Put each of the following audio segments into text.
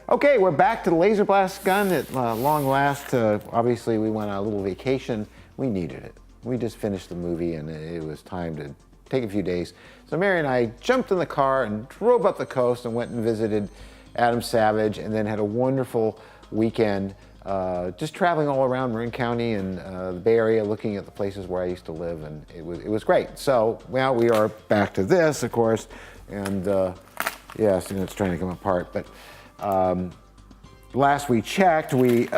Okay, we're back to the laser blast gun at long last. Obviously, we went on a little vacation. We needed it. We just finished the movie and it was time to take a few days. So Mary and I jumped in the car and drove up the coast and went and visited Adam Savage and then had a wonderful weekend just traveling all around Marin County and the Bay Area, looking at the places where I used to live, and it was great. So now we are back to this, of course, and yes, and it's trying to come apart, but last we checked, we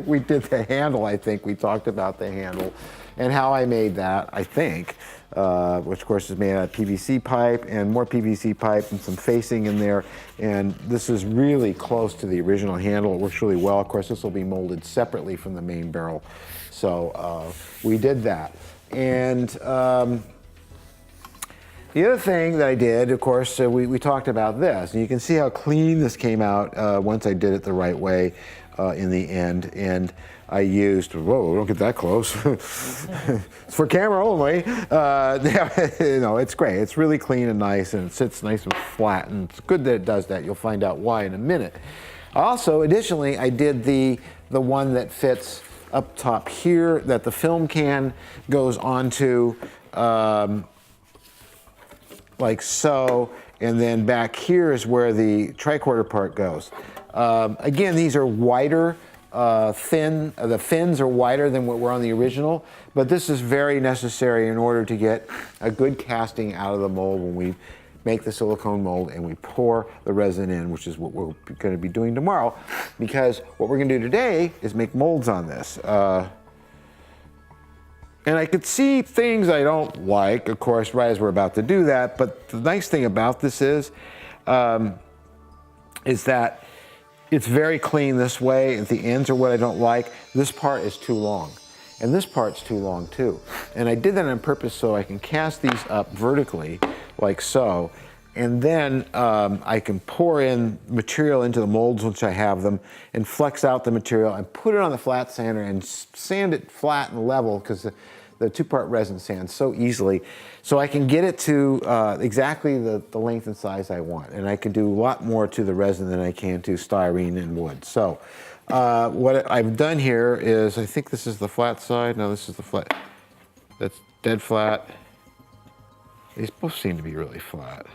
we did the handle, I think. We talked about the handle and how I made that, I think, which of course is made out of PVC pipe and more PVC pipe and some facing in there. And this is really close to the original handle. It works really well. Of course, this will be molded separately from the main barrel. So we did that. And the other thing that I did, of course, we talked about this. And you can see how clean this came out once I did it the right way in the end. And I used, whoa, don't get that close. It's for camera only. You know, it's great. It's really clean and nice, and it sits nice and flat. And it's good that it does that. You'll find out why in a minute. Also, additionally, I did the one that fits up top here, that the film can goes onto like so, and then back here is where the tricorder part goes. Again, these are wider, thin. The fins are wider than what were on the original, but this is very necessary in order to get a good casting out of the mold when we make the silicone mold and we pour the resin in, which is what we're going to be doing tomorrow, because what we're going to do today is make molds on this. And I could see things I don't like, of course, right as we're about to do that. But the nice thing about this is that it's very clean this way. At the ends are what I don't like. This part is too long. And this part's too long too. And I did that on purpose so I can cast these up vertically, like so. And then I can pour in material into the molds once I have them and flex out the material and put it on the flat sander and sand it flat and level, because the two-part resin sands so easily. So I can get it to exactly the length and size I want. And I can do a lot more to the resin than I can to styrene and wood. So what I've done here is, I think this is the flat side. No, this is the flat. That's dead flat. These both seem to be really flat.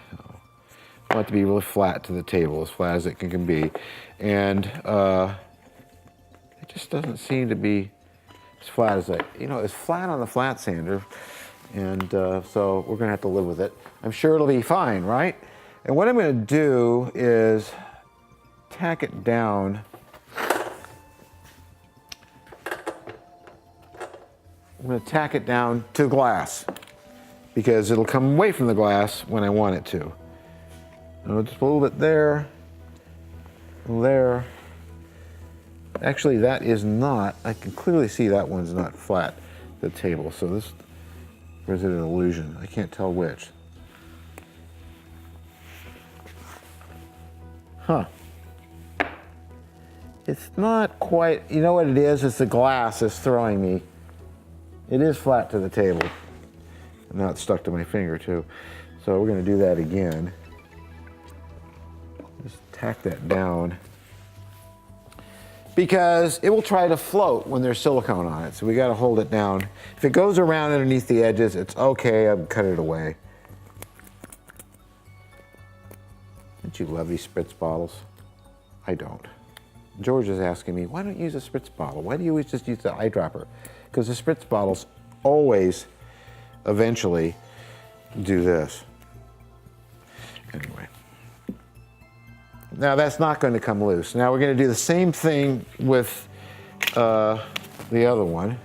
I want it to be really flat to the table, as flat as it can be. And it just doesn't seem to be as flat as it's flat on the flat sander. And so we're gonna have to live with it. I'm sure it'll be fine, right? And what I'm gonna do is tack it down. I'm gonna tack it down to glass, because it'll come away from the glass when I want it to. Just a little bit there, there. Actually, that is not, I can clearly see that one's not flat, the table. So this, or is it an illusion? I can't tell which. Huh. It's not quite, you know what it is? It's the glass that's throwing me. It is flat to the table. And now it's stuck to my finger too. So we're gonna do that again. Just tack that down, because it will try to float when there's silicone on it. So we got to hold it down. If it goes around underneath the edges, it's okay. I've cut it away. Don't you love these spritz bottles? I don't. George is asking me, why don't you use a spritz bottle? Why do you always just use the eyedropper? Because the spritz bottles always eventually do this. Anyway. Now that's not going to come loose. Now we're going to do the same thing with the other one.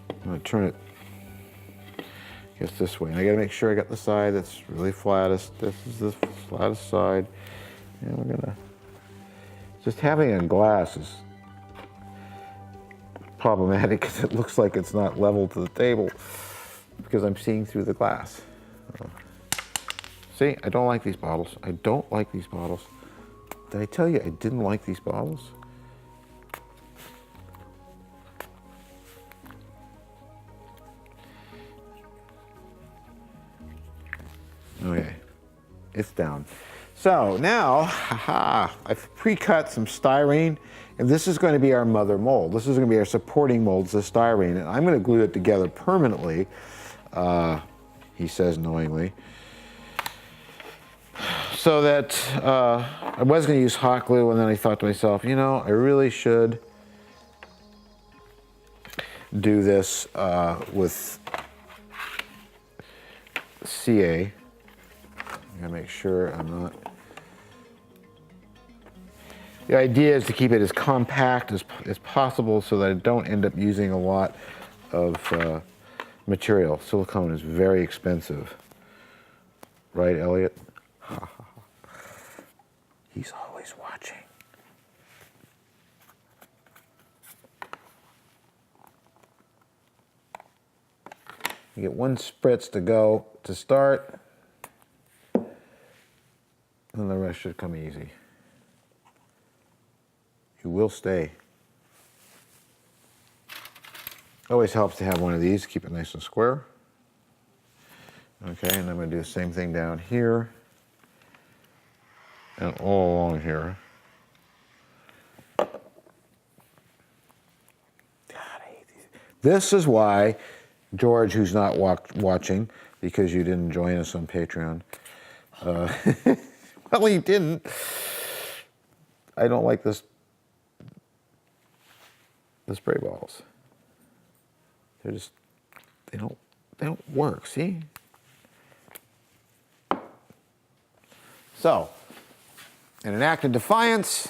I'm going to turn it, I guess, this way. And I got to make sure I got the side that's really flattest. This is the flattest side. And we're going to, just having it in glass is problematic because it looks like it's not level to the table because I'm seeing through the glass. See, I don't like these bottles. I don't like these bottles. Did I tell you I didn't like these bottles? Okay. It's down. So now, haha, I've pre-cut some styrene, and this is going to be our mother mold. This is going to be our supporting molds, the styrene, and I'm going to glue it together permanently, he says knowingly, so that I was going to use hot glue, and then I thought to myself, you know, I really should do this with CA. I'm going to make sure I'm not... The idea is to keep it as compact as possible so that I don't end up using a lot of material. Silicone is very expensive. Right, Elliot? He's always watching. You get one spritz to go to start, and the rest should come easy. You will stay. Always helps to have one of these, keep it nice and square. Okay, and I'm going to do the same thing down here and all along here. God, I hate these. This is why George, who's not watching, because you didn't join us on Patreon. Well, he didn't. I don't like the spray bottles. They're just, they don't work, see? So, in an act of defiance,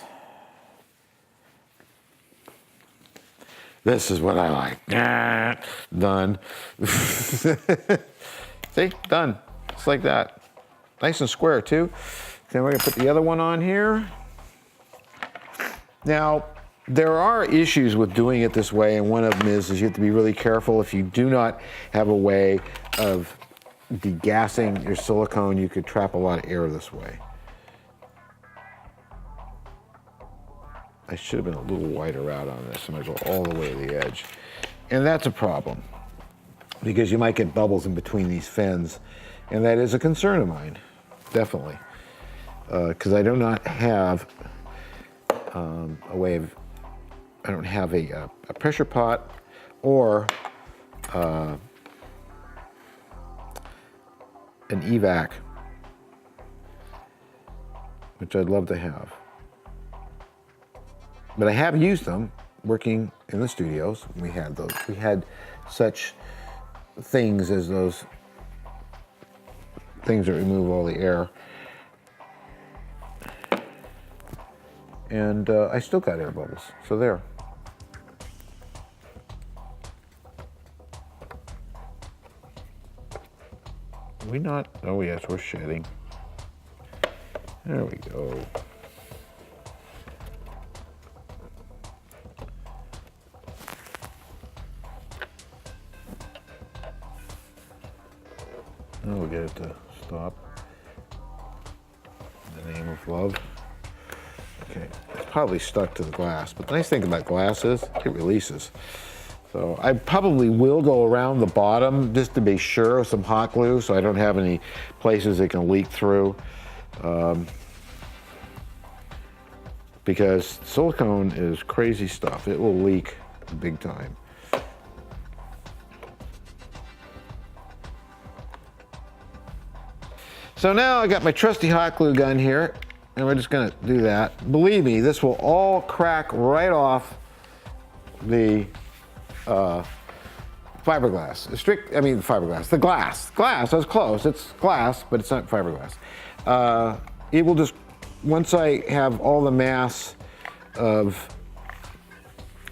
this is what I like. Done. See, done. Just like that. Nice and square too. Then we're gonna put the other one on here. Now, there are issues with doing it this way, and one of them is you have to be really careful. If you do not have a way of degassing your silicone, you could trap a lot of air this way. I should have been a little wider out on this. I'm gonna go all the way to the edge. And that's a problem, because you might get bubbles in between these fins, and that is a concern of mine, definitely. Because I do not have a way of, I don't have a pressure pot or an evac, which I'd love to have. But I have used them working in the studios. We had those. We had such things as those things that remove all the air. And I still got air bubbles, so there. Are we not? Oh yes, we're shedding. There we go. Now we'll get it to stop. In the name of love. Okay, it's probably stuck to the glass, but the nice thing about glass is it releases. So I probably will go around the bottom just to be sure with some hot glue so I don't have any places it can leak through. Because silicone is crazy stuff. It will leak big time. So now I got my trusty hot glue gun here, and we're just gonna do that. Believe me, this will all crack right off the fiberglass. The glass. Glass, I was close. It's glass, but it's not fiberglass. It will just, once I have all the mass of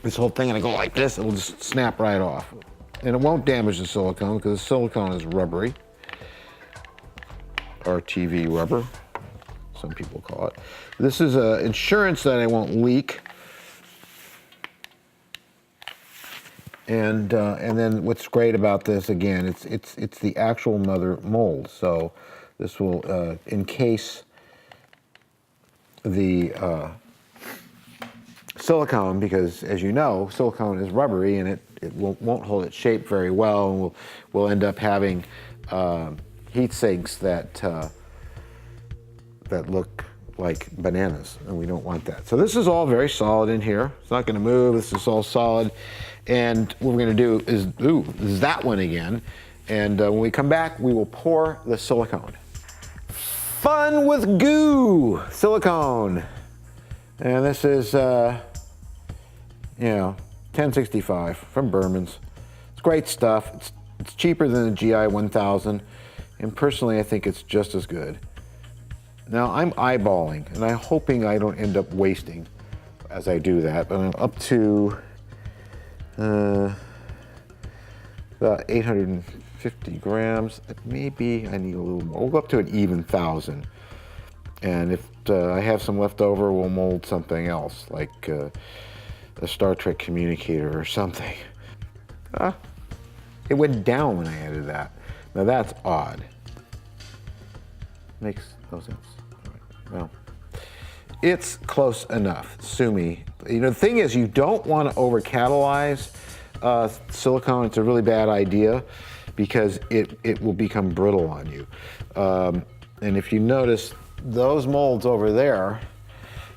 this whole thing and I go like this, it'll just snap right off. And it won't damage the silicone because the silicone is rubbery. Or TV rubber, some people call it. This is insurance that I won't leak. And then what's great about this, again, it's the actual mother mold. So this will encase the silicone, because as you know, silicone is rubbery and it won't hold its shape very well, and we'll end up having heat sinks that that look like bananas, and we don't want that. So this is all very solid in here. It's not going to move. This is all solid. And what we're going to do is, this is that one again. And when we come back, we will pour the silicone. Fun with goo, silicone. And this is, 1065 from Berman's. It's great stuff. It's cheaper than the GI 1000. And personally, I think it's just as good. Now I'm eyeballing, and I'm hoping I don't end up wasting as I do that, but I'm up to about 850 grams. Maybe I need a little more. We'll go up to an even 1,000. And if I have some left over, we'll mold something else, like a Star Trek communicator or something. It went down when I added that. Now that's odd. Makes no sense. All right. Well, it's close enough. Sue me. The thing is, you don't want to over-catalyze silicone. It's a really bad idea because it will become brittle on you. And if you notice, those molds over there,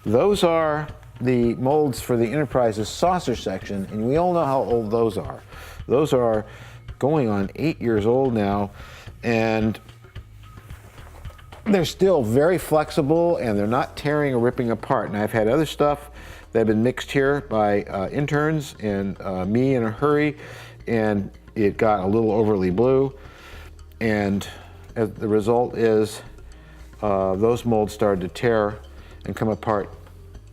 those are the molds for the Enterprise's saucer section, and we all know how old those are. Those are going on 8 years old now, and they're still very flexible, and they're not tearing or ripping apart. And I've had other stuff that have been mixed here by interns and me in a hurry, and it got a little overly blue, and as the result is those molds started to tear and come apart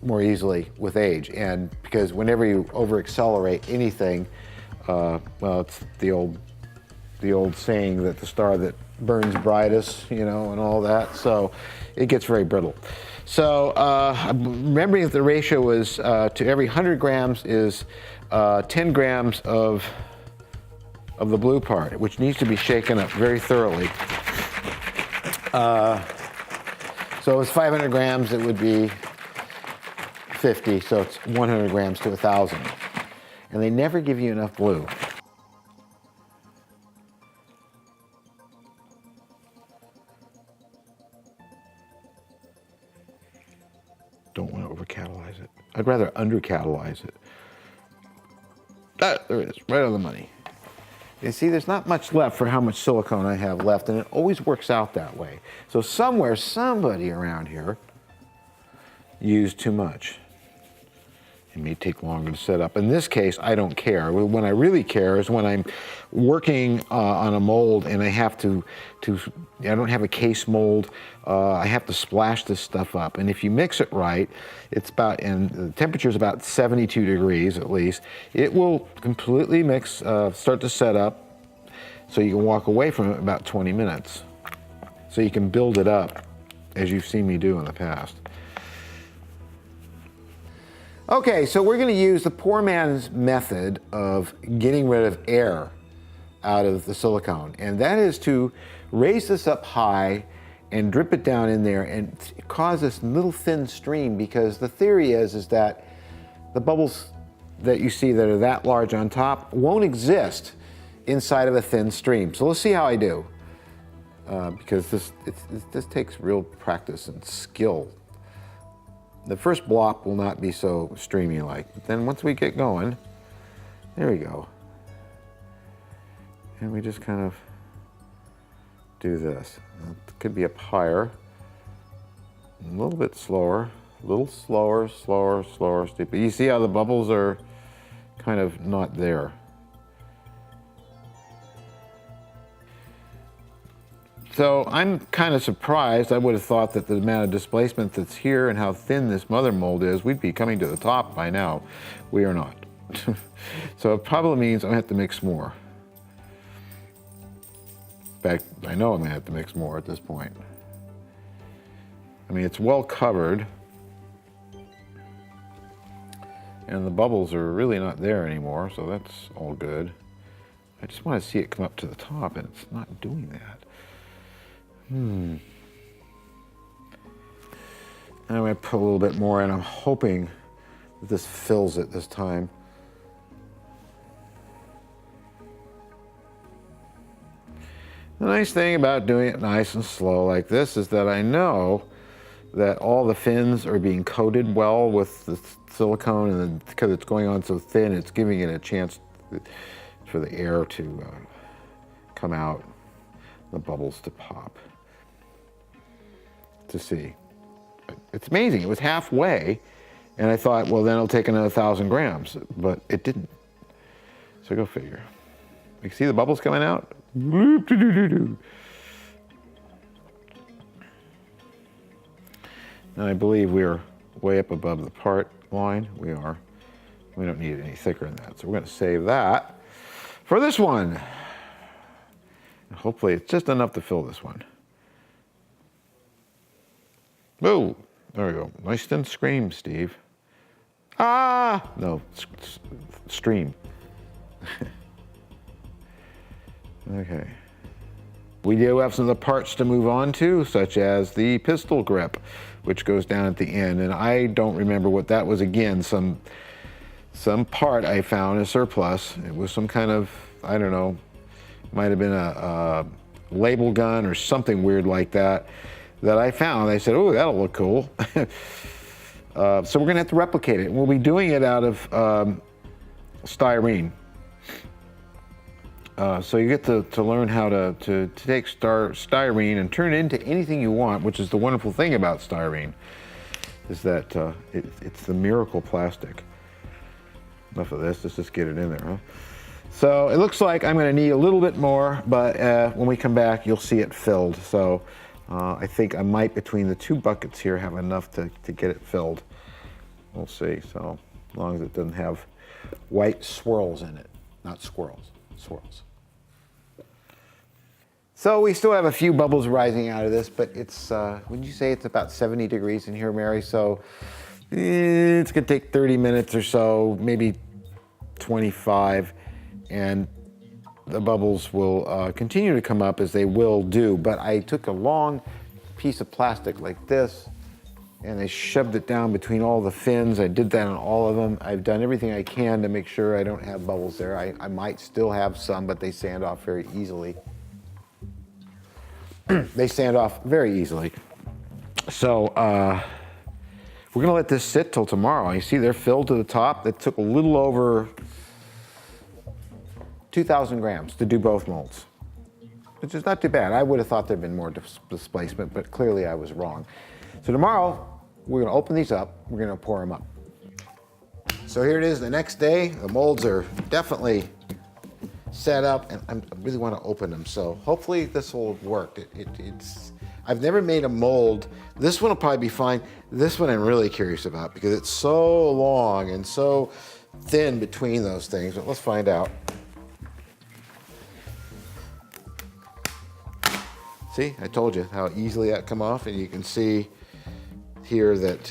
more easily with age. And because whenever you over accelerate anything, well, it's the old saying that the star that burns brightest, and all that. So it gets very brittle. So remembering that the ratio was to every 100 grams is 10 grams of the blue part, which needs to be shaken up very thoroughly. So it's 500 grams, it would be 50, so it's 100 grams to 1,000. And they never give you enough blue. Don't want to over-catalyze it. I'd rather under-catalyze it. There it is, right on the money. You see, there's not much left for how much silicone I have left, and it always works out that way. So somewhere, somebody around here used too much. It may take longer to set up. In this case, I don't care. When I really care is when I'm working on a mold and I have I don't have a case mold, I have to splash this stuff up. And if you mix it right, and the temperature is about 72 degrees at least, it will completely mix, start to set up, so you can walk away from it in about 20 minutes. So you can build it up as you've seen me do in the past. Okay, so we're going to use the poor man's method of getting rid of air out of the silicone. And that is to raise this up high and drip it down in there and cause this little thin stream, because the theory is that the bubbles that you see that are that large on top won't exist inside of a thin stream. So let's see how I do, because this takes real practice and skill. The first block will not be so streamy-like, but then once we get going, there we go. And we just kind of do this. It could be up higher, a little bit slower, a little slower, slower, steeper. You see how the bubbles are kind of not there. So I'm kind of surprised. I would have thought that the amount of displacement that's here and how thin this mother mold is, we'd be coming to the top by now. We are not. So it probably means I'm gonna have to mix more. In fact, I know I'm gonna have to mix more at this point. I mean, it's well covered, and the bubbles are really not there anymore, so that's all good. I just want to see it come up to the top, and it's not doing that. I'm going to put a little bit more in. I'm hoping that this fills it this time. The nice thing about doing it nice and slow like this is that I know that all the fins are being coated well with the silicone, and then because it's going on so thin, it's giving it a chance for the air to come out, the bubbles to pop. To see. It's amazing. It was halfway, and I thought, well, then it'll take another 1,000 grams, but it didn't. So go figure. You see the bubbles coming out? And I believe we are way up above the part line. We are. We don't need it any thicker than that. So we're going to save that for this one. And hopefully it's just enough to fill this one. Oh, there we go. Nice and scream, Steve. Ah! No, stream. Okay. We do have some of the parts to move on to, such as the pistol grip, which goes down at the end. And I don't remember what that was again. Some part I found, a surplus. It was some kind of, I don't know, might have been a label gun or something weird like that I found. I said, oh, that'll look cool. So we're gonna have to replicate it. We'll be doing it out of styrene. So you get to learn how to take styrene and turn it into anything you want, which is the wonderful thing about styrene, is that it's the miracle plastic. Enough of this, let's just get it in there, huh? So it looks like I'm gonna need a little bit more, but when we come back, you'll see it filled. So I think I might, between the two buckets here, have enough to get it filled. We'll see, so as long as it doesn't have white swirls in it, not squirrels, swirls. So we still have a few bubbles rising out of this, but it's, would you say it's about 70 degrees in here, Mary? So it's gonna take 30 minutes or so, maybe 25, and the bubbles will continue to come up as they will do. But I took a long piece of plastic like this, and I shoved it down between all the fins. I did that on all of them. I've done everything I can to make sure I don't have bubbles there. I might still have some, but they sand off very easily. They sand off very easily. So we're gonna let this sit till tomorrow. You see they're filled to the top. It took a little over 2,000 grams to do both molds, which is not too bad. I would have thought there'd been more displacement, but clearly I was wrong. So tomorrow, we're gonna open these up, we're gonna pour them up. So here it is the next day. The molds are definitely set up, and I really wanna open them, so hopefully this will work. I've never made a mold. This one will probably be fine. This one I'm really curious about because it's so long and so thin between those things, but let's find out. See, I told you how easily that come off, and you can see here that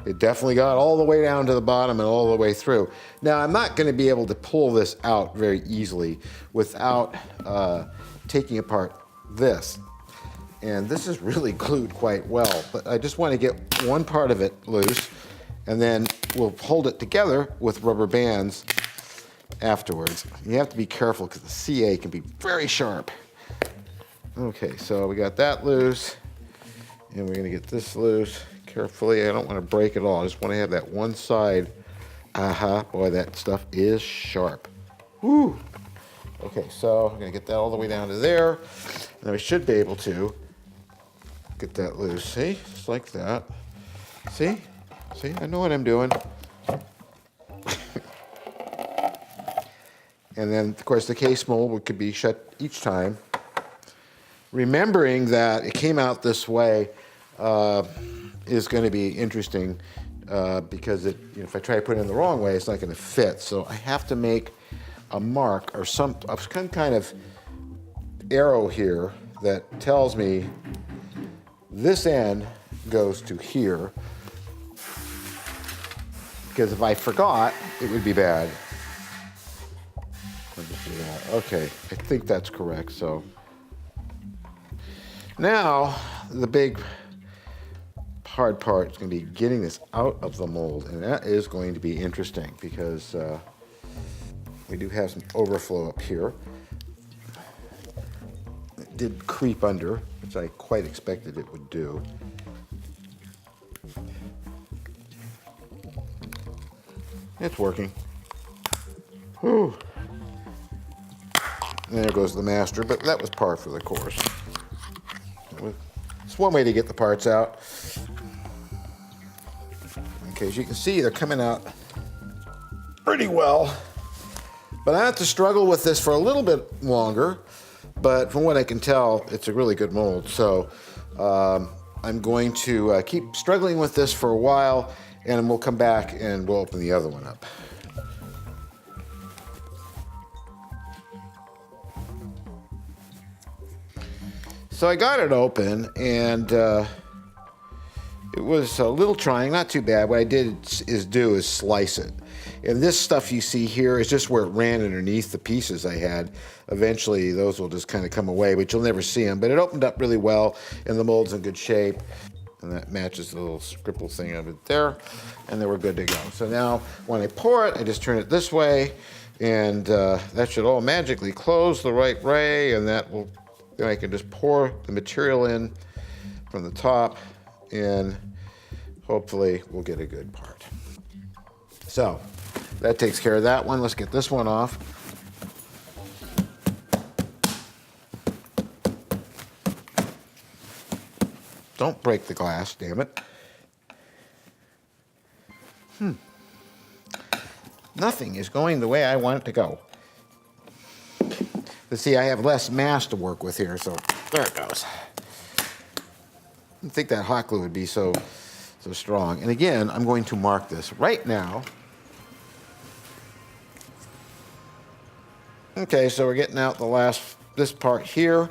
it definitely got all the way down to the bottom and all the way through. Now, I'm not gonna be able to pull this out very easily without taking apart this. And this is really glued quite well, but I just wanna get one part of it loose, and then we'll hold it together with rubber bands afterwards. You have to be careful because the CA can be very sharp. Okay, so we got that loose, and we're gonna get this loose carefully. I don't wanna break it all. I just wanna have that one side. Aha, boy, that stuff is sharp. Woo! Okay, so I'm gonna get that all the way down to there, and we should be able to get that loose. See, just like that. See? See, I know what I'm doing. And then, of course, the case mold could be shut each time. Remembering that it came out this way is going to be interesting because if I try to put it in the wrong way, it's not going to fit. So I have to make a mark or some kind of arrow here that tells me this end goes to here, because if I forgot, it would be bad. Okay, I think that's correct. So now the big hard part is going to be getting this out of the mold, and that is going to be interesting because we do have some overflow up here. It did creep under, which I quite expected it would do. It's working. Whew. And there goes the master, but that was par for the course. It's one way to get the parts out. Okay, as you can see, they're coming out pretty well. But I have to struggle with this for a little bit longer. But from what I can tell, it's a really good mold. So I'm going to keep struggling with this for a while, and we'll come back and we'll open the other one up. So I got it open, and it was a little trying, not too bad. What I did is slice it. And this stuff you see here is just where it ran underneath the pieces I had. Eventually, those will just kind of come away, but you'll never see them. But it opened up really well, and the mold's in good shape. And that matches the little scribble thing of it there. And then we're good to go. So now, when I pour it, I just turn it this way, and that should all magically close the right way, and that will, then I can just pour the material in from the top, and hopefully we'll get a good part. So that takes care of that one. Let's get this one off. Don't break the glass, damn it. Nothing is going the way I want it to go. But see, I have less mass to work with here, so there it goes. I didn't think that hot glue would be so strong. And again, I'm going to mark this right now. Okay, so we're getting out this part here.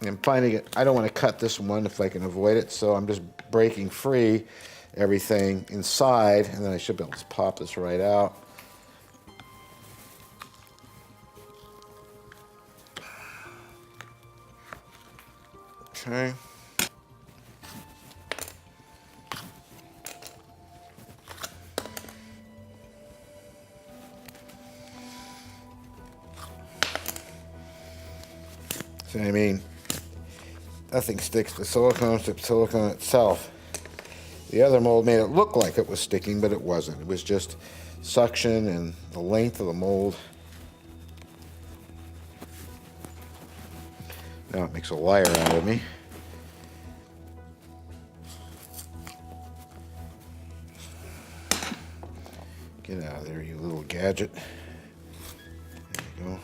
I'm finding it, I don't want to cut this one if I can avoid it, so I'm just breaking free everything inside, and then I should be able to pop this right out. Okay. So I mean, nothing sticks to silicone except silicone itself. The other mold made it look like it was sticking, but it wasn't. It was just suction and the length of the mold. Now it makes a liar out of me. Get out of there, you little gadget. There you go.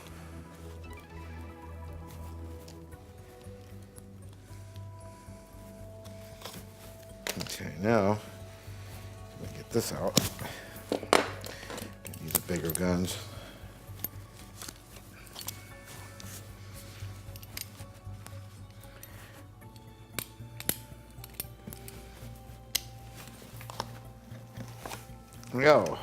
Okay, now, let me get this out. These are bigger guns. There we go.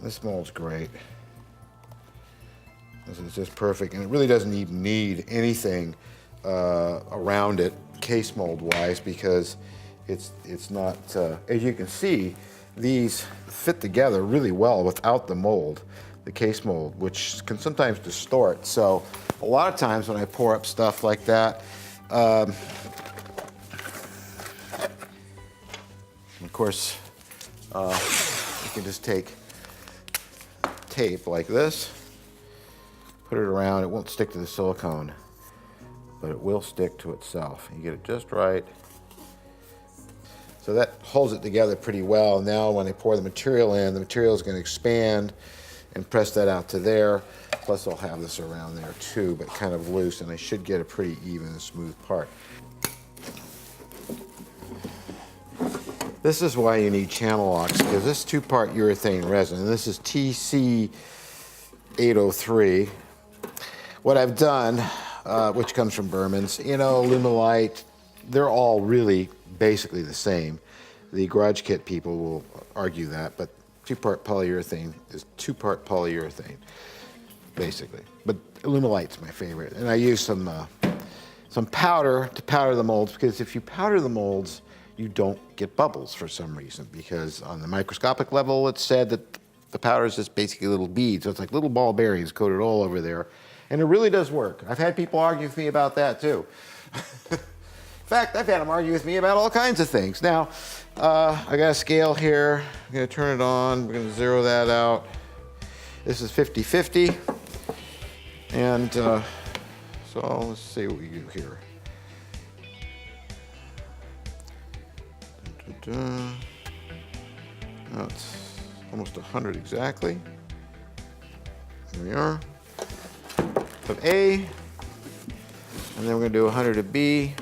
This mold's great. This is just perfect, and it really doesn't even need anything around it, case mold wise, because it's not, as you can see, these fit together really well without the mold, the case mold, which can sometimes distort. So a lot of times when I pour up stuff like that, of course, you can just take tape like this, put it around. It won't stick to the silicone, but it will stick to itself. You get it just right. So that holds it together pretty well. Now when I pour the material in, the material is going to expand and press that out to there. Plus I'll have this around there too, but kind of loose, and I should get a pretty even and smooth part. This is why you need channel locks, because this two-part urethane resin, and this is TC803. What I've done, which comes from Berman's, you know, Lumelite, they're all really basically the same. The garage kit people will argue that, but two-part polyurethane is two-part polyurethane, basically. But Lumelite's my favorite, and I use some powder to powder the molds, because if you powder the molds, you don't get bubbles for some reason, because on the microscopic level, it's said that the powder is just basically little beads. So it's like little ball bearings coated all over there. And it really does work. I've had people argue with me about that too. fact, I've had them argue with me about all kinds of things. Now, I got a scale here. I'm gonna turn it on. We're gonna zero that out. This is 50-50. And so let's see what we do here. Now it's almost 100 exactly. There we are. Of A, and then we're going to do 100 of B.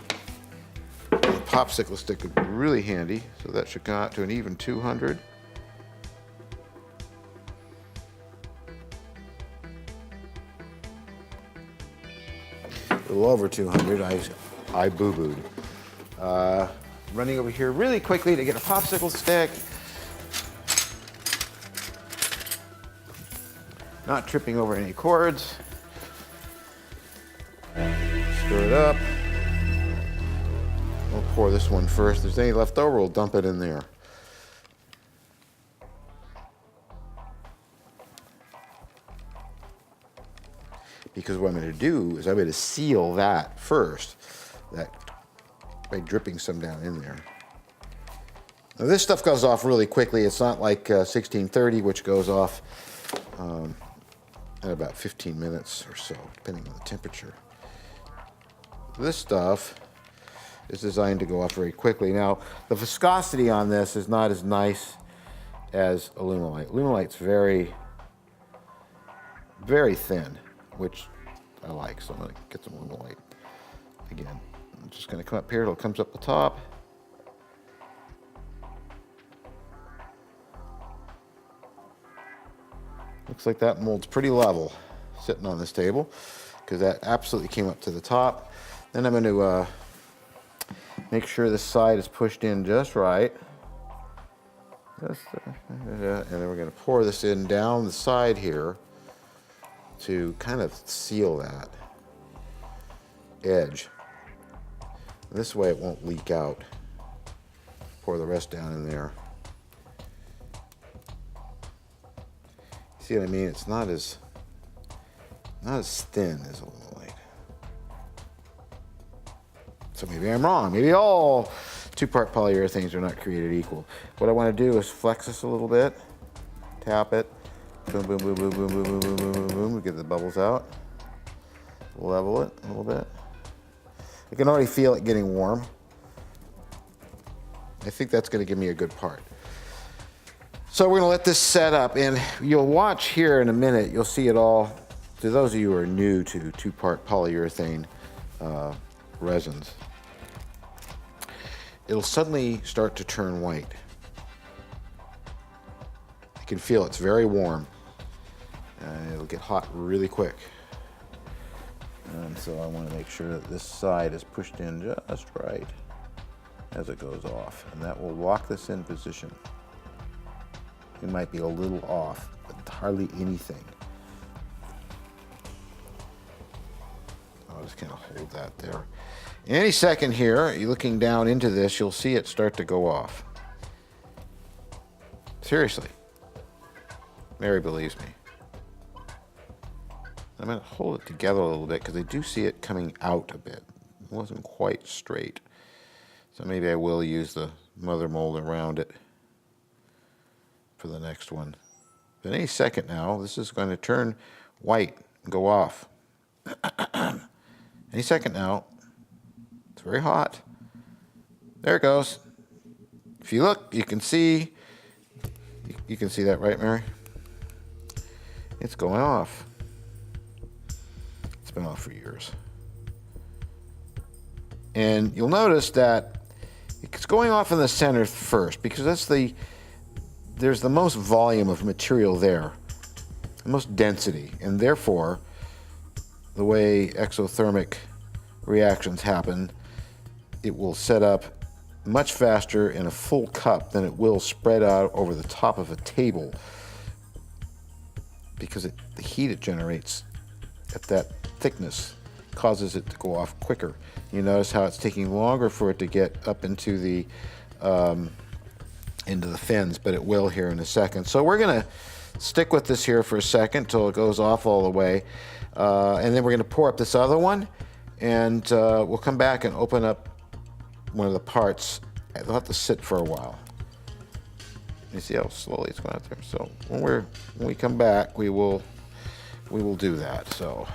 A popsicle stick would be really handy, so that should go out to an even 200. A little over 200. I boo-booed. Running over here really quickly to get a popsicle stick. Not tripping over any cords. Stir it up. We'll pour this one first. If there's any left over, we'll dump it in there. Because what I'm going to do is I'm going to seal that first, by dripping some down in there. Now this stuff goes off really quickly. It's not like 1630, which goes off at about 15 minutes or so, depending on the temperature. This stuff is designed to go off very quickly. Now, the viscosity on this is not as nice as Alumilite. Aluminite's very, very thin, which I like, so I'm gonna get some Alumilite again. I'm just gonna come up here till it comes up the top. Looks like that mold's pretty level sitting on this table, because that absolutely came up to the top. Then I'm going to make sure this side is pushed in just right. And then we're going to pour this in down the side here to kind of seal that edge. This way it won't leak out. Pour the rest down in there. See what I mean? It's not as thin as Alumilite. So maybe I'm wrong. Maybe all two-part polyurethanes are not created equal. What I want to do is flex this a little bit, tap it, boom, boom, boom, boom, boom, boom, boom, boom, boom, boom, boom. We get the bubbles out. Level it a little bit. I can already feel it getting warm. I think that's going to give me a good part. So we're going to let this set up, and you'll watch here in a minute, you'll see it all. To those of you who are new to two-part polyurethane resins, it'll suddenly start to turn white. You can feel it's very warm. It'll get hot really quick. And so I want to make sure that this side is pushed in just right as it goes off, and that will lock this in position. It might be a little off, but hardly anything. I'll just kind of hold that there. Any second here, you're looking down into this, you'll see it start to go off. Seriously. Mary believes me. I'm going to hold it together a little bit because I do see it coming out a bit. It wasn't quite straight. So maybe I will use the mother mold around it for the next one. But any second now, this is going to turn white and go off. Any second now. It's very hot. There it goes. If you look, you can see that, right, Mary? It's going off. It's been off for years. And you'll notice that it's going off in the center first because there's the most volume of material there, the most density, and therefore the way exothermic reactions happen, it will set up much faster in a full cup than it will spread out over the top of a table, because the heat it generates at that thickness causes it to go off quicker. You notice how it's taking longer for it to get up into the fins, but it will here in a second. So we're going to stick with this here for a second till it goes off all the way, and then we're going to pour up this other one, and we'll come back and open up one of the parts, they'll have to sit for a while. You see how slowly it's going out there. So when we come back, we will do that. So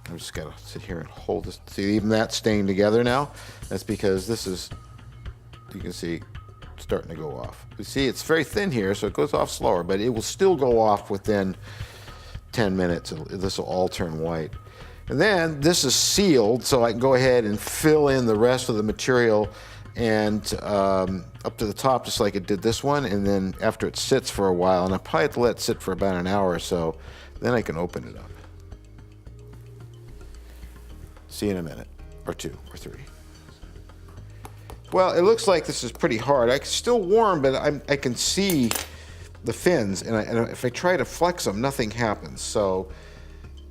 I'm just gotta sit here and hold this. See, even that's staying together now. That's because this is, you can see, starting to go off. You see, it's very thin here, so it goes off slower, but it will still go off within 10 minutes. This will all turn white. And then this is sealed, so I can go ahead and fill in the rest of the material and up to the top, just like it did this one. And then after it sits for a while, and I probably have to let it sit for about an hour or so, then I can open it up. See you in a minute, or 2 or 3. Well, it looks like this is pretty hard. It's still warm, but I can see the fins, and if I try to flex them, nothing happens. So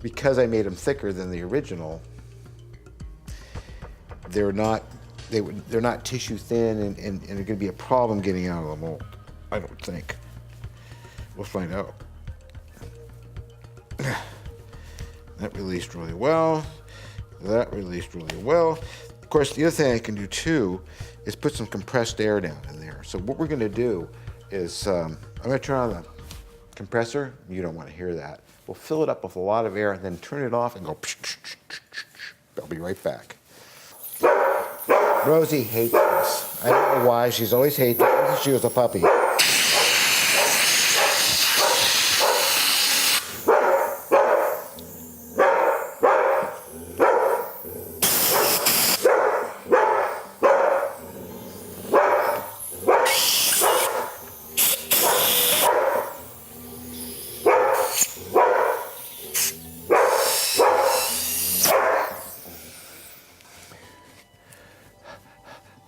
because I made them thicker than the original, they're not tissue thin, and they're going to be a problem getting out of the mold. I don't think. We'll find out. That released really well. That released really well. Of course, the other thing I can do too is put some compressed air down in there. So what we're going to do is, I'm going to turn on the compressor. You don't want to hear that. We'll fill it up with a lot of air and then turn it off and go. I'll be right back. Rosie hates this. I don't know why. She's always hated it since she was a puppy.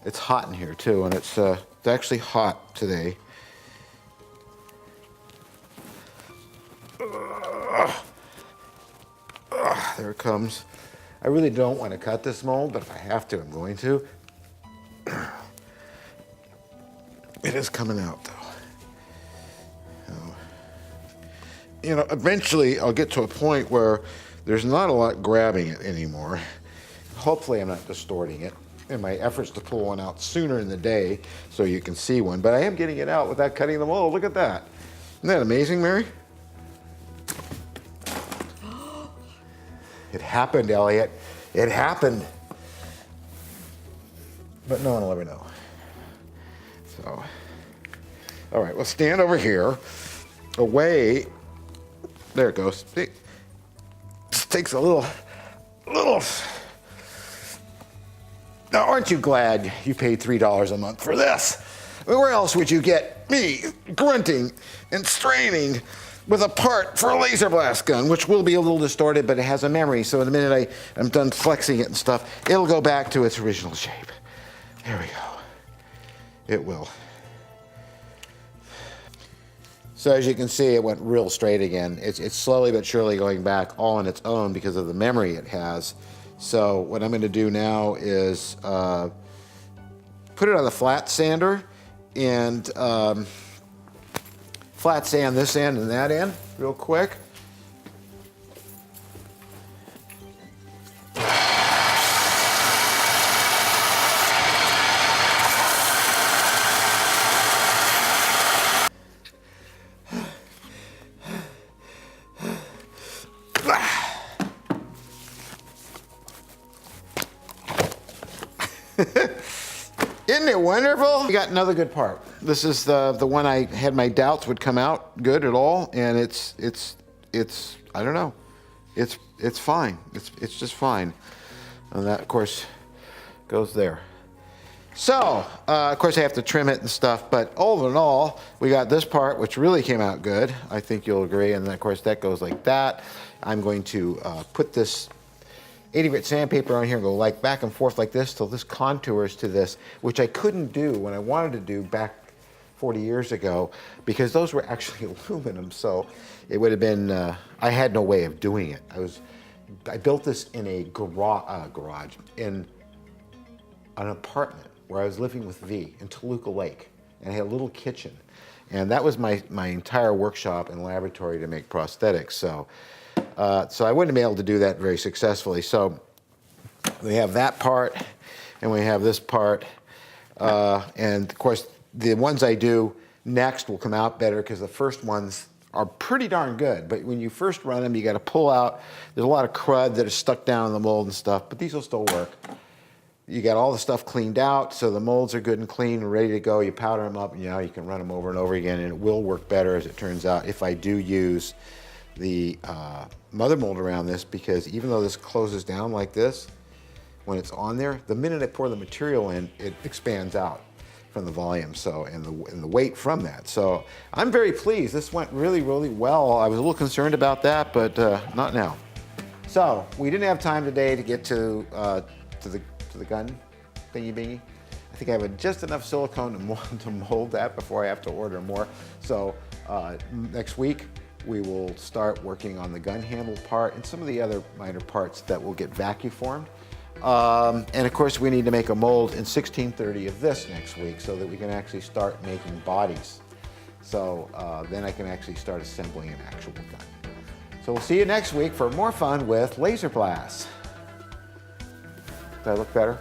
It's hot in here too, and it's actually hot today. There it comes. I really don't want to cut this mold, but if I have to, I'm going to. It is coming out though. You know, eventually I'll get to a point where there's not a lot grabbing it anymore. Hopefully I'm not distorting it in my efforts to pull one out sooner in the day so you can see one, but I am getting it out without cutting the mold. Look at that. Isn't that amazing, Mary? It happened, Elliot. It happened. But no one will ever know. So, all right, we'll stand over here, away. There it goes. It just takes a little. Now, aren't you glad you paid $3 a month for this? I mean, where else would you get me grunting and straining with a part for a laser blast gun, which will be a little distorted, but it has a memory. So in a minute I'm done flexing it and stuff, it'll go back to its original shape. Here we go. It will. So as you can see, it went real straight again. It's slowly but surely going back all on its own because of the memory it has. So what I'm going to do now is put it on the flat sander and flat sand this end and that end real quick. Isn't it wonderful? We got another good part. This is the one I had my doubts would come out good at all, and it's I don't know. It's fine. It's just fine. And that of course goes there. So of course I have to trim it and stuff, but all in all, we got this part which really came out good. I think you'll agree, and then of course that goes like that. I'm going to put this 80-grit sandpaper on here and go like back and forth like this till this contours to this, which I couldn't do when I wanted to do back 40 years ago because those were actually aluminum. So it would have been, I had no way of doing it. I built this in a garage, in an apartment where I was living with V in Toluca Lake, and I had a little kitchen. And that was my entire workshop and laboratory to make prosthetics. So I wouldn't have been able to do that very successfully. So we have that part. and we have this part. And of course, the ones I do next will come out better because the first ones are pretty darn good. But when you first run them, you got to pull out. There's a lot of crud that is stuck down in the mold and stuff, but these will still work. You got all the stuff cleaned out, so the molds are good and clean and ready to go. You powder them up, and you can run them over and over again, and it will work better, as it turns out, if I do use the mother mold around this, because even though this closes down like this, when it's on there, the minute I pour the material in, it expands out from the volume, so and the weight from that. So I'm very pleased. This went really, really well. I was a little concerned about that, but not now. So we didn't have time today to get to the gun thingy bingy. I think I have just enough silicone to mold that before I have to order more. So next week we will start working on the gun handle part and some of the other minor parts that will get vacuum formed. And of course we need to make a mold in 1630 of this next week so that we can actually start making bodies. So then I can actually start assembling an actual gun. So we'll see you next week for more fun with laser blasts. Does that look better?